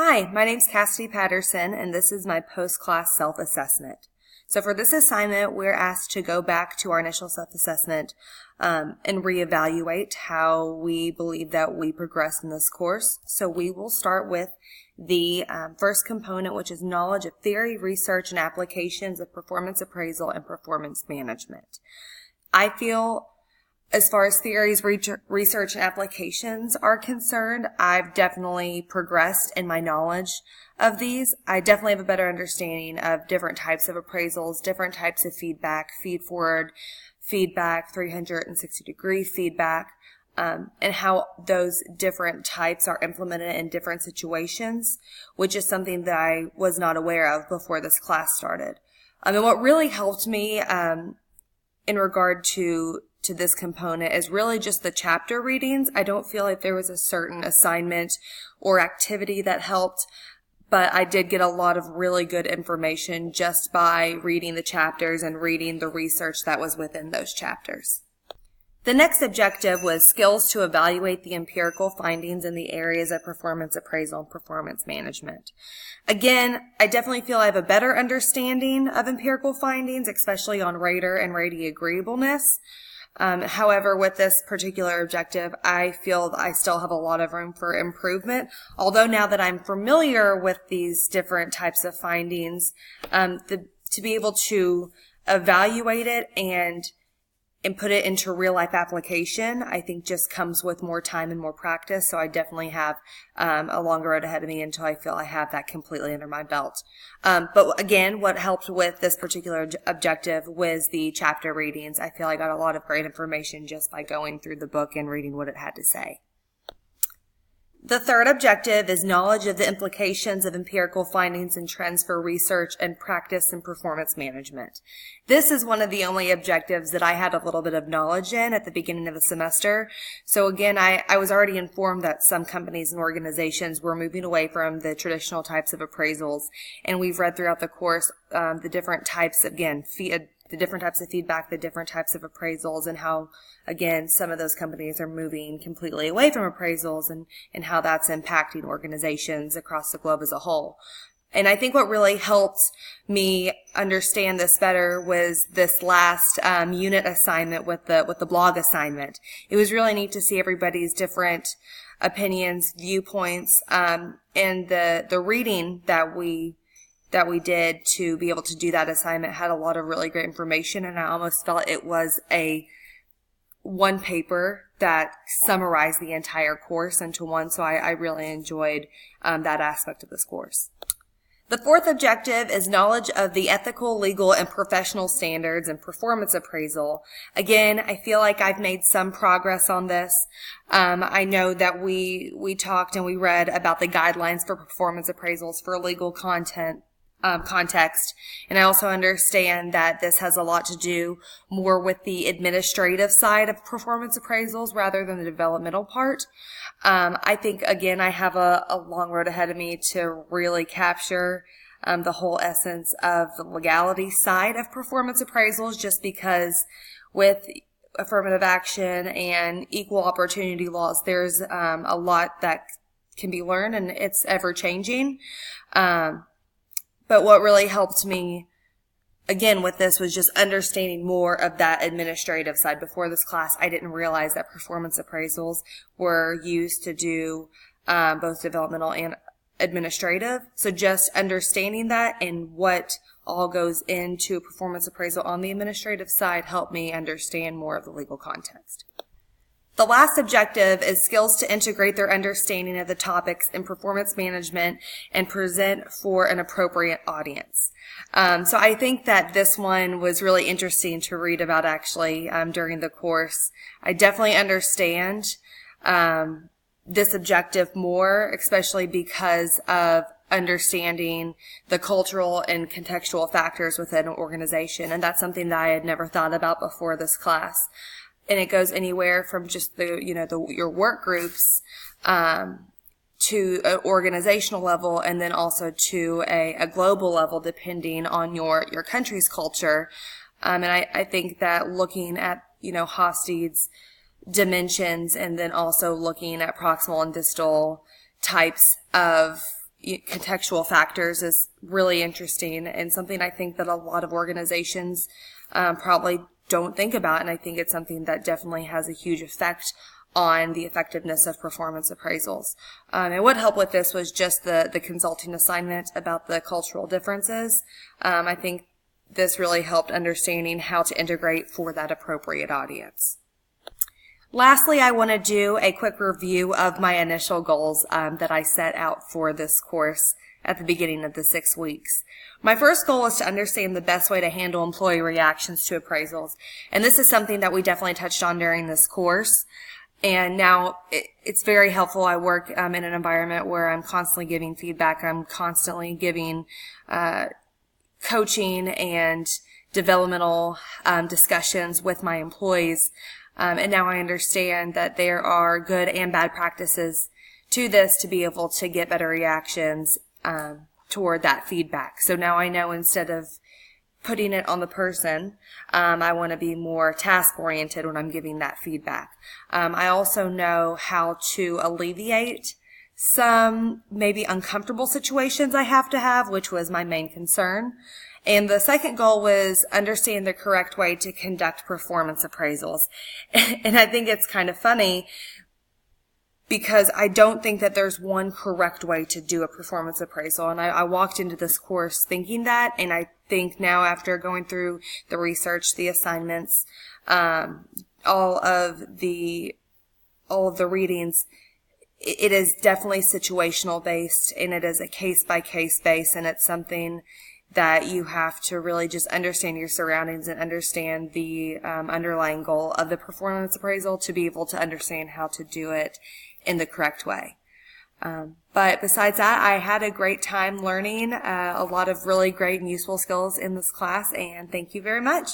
Hi, my name's Cassidy Patterson, and this is my post-class self-assessment. So for this assignment, we're asked to go back to our initial self-assessment and reevaluate how we believe that we progressed in this course. So we will start with the first component, which is knowledge of theory, research, and applications of performance appraisal and performance management. I feel as far as theories, research, and applications are concerned, I've definitely progressed in my knowledge of these. I definitely have a better understanding of different types of appraisals, different types of feedback, feed-forward feedback, 360-degree feedback, and how those different types are implemented in different situations, which is something that I was not aware of before this class started. And what really helped me in regard to this component is really just the chapter readings. I don't feel like there was a certain assignment or activity that helped, but I did get a lot of really good information just by reading the chapters and reading the research that was within those chapters. The next objective was skills to evaluate the empirical findings in the areas of performance appraisal and performance management. Again, I definitely feel I have a better understanding of empirical findings, especially on rater and ratee agreeableness. However, with this particular objective, I feel that I still have a lot of room for improvement. Although now that I'm familiar with these different types of findings, to be able to evaluate it and put it into real life application, I think just comes with more time and more practice. So I definitely have a longer road ahead of me until I feel I have that completely under my belt. But again, what helped with this particular objective was the chapter readings. I feel I got a lot of great information just by going through the book and reading what it had to say. The third objective is knowledge of the implications of empirical findings and trends for research and practice and performance management. This is one of the only objectives that I had a little bit of knowledge in at the beginning of the semester. So again, I was already informed that some companies and organizations were moving away from the traditional types of appraisals. And we've read throughout the course the different types, again, the different types of feedback, the different types of appraisals, and how, again, some of those companies are moving completely away from appraisals and how that's impacting organizations across the globe as a whole. And I think what really helped me understand this better was this last unit assignment with the blog assignment. It was really neat to see everybody's different opinions, viewpoints, and the reading that we did to be able to do that assignment had a lot of really great information, and I almost felt it was a one paper that summarized the entire course into one, so I really enjoyed that aspect of this course. The fourth objective is knowledge of the ethical, legal, and professional standards and performance appraisal. Again, I feel like I've made some progress on this. I know that we talked and we read about the guidelines for performance appraisals for legal context, and I also understand that this has a lot to do more with the administrative side of performance appraisals rather than the developmental part. I think, again, I have a long road ahead of me to really capture the whole essence of the legality side of performance appraisals, just because with affirmative action and equal opportunity laws, there's a lot that can be learned, and it's ever changing. But what really helped me, again, with this was just understanding more of that administrative side. Before this class, I didn't realize that performance appraisals were used to do both developmental and administrative. So just understanding that and what all goes into a performance appraisal on the administrative side helped me understand more of the legal context. The last objective is skills to integrate their understanding of the topics in performance management and present for an appropriate audience. So I think that this one was really interesting to read about actually during the course. I definitely understand this objective more, especially because of understanding the cultural and contextual factors within an organization. And that's something that I had never thought about before this class. And it goes anywhere from just your work groups, to an organizational level, and then also to a global level, depending on your country's culture. And I think that looking at, Hofstede's dimensions, and then also looking at proximal and distal types of contextual factors is really interesting and something I think that a lot of organizations probably don't think about. And I think it's something that definitely has a huge effect on the effectiveness of performance appraisals. And what helped with this was just the consulting assignment about the cultural differences. I think this really helped understanding how to integrate for that appropriate audience. Lastly, I want to do a quick review of my initial goals that I set out for this course at the beginning of the 6 weeks. My first goal is to understand the best way to handle employee reactions to appraisals. And this is something that we definitely touched on during this course. And now it's very helpful. I work in an environment where I'm constantly giving feedback. I'm constantly giving coaching and developmental discussions with my employees. And now I understand that there are good and bad practices to this to be able to get better reactions toward that feedback. So now I know instead of putting it on the person, I want to be more task-oriented when I'm giving that feedback. I also know how to alleviate some maybe uncomfortable situations I have to have, which was my main concern. And the second goal was understand the correct way to conduct performance appraisals. And I think it's kind of funny because I don't think that there's one correct way to do a performance appraisal. And I walked into this course thinking that, and I think now after going through the research, the assignments, all of the readings, it is definitely situational based, and it is a case by case base, and it's something that you have to really just understand your surroundings and understand the underlying goal of the performance appraisal to be able to understand how to do it in the correct way. But besides that, I had a great time learning a lot of really great and useful skills in this class, and thank you very much.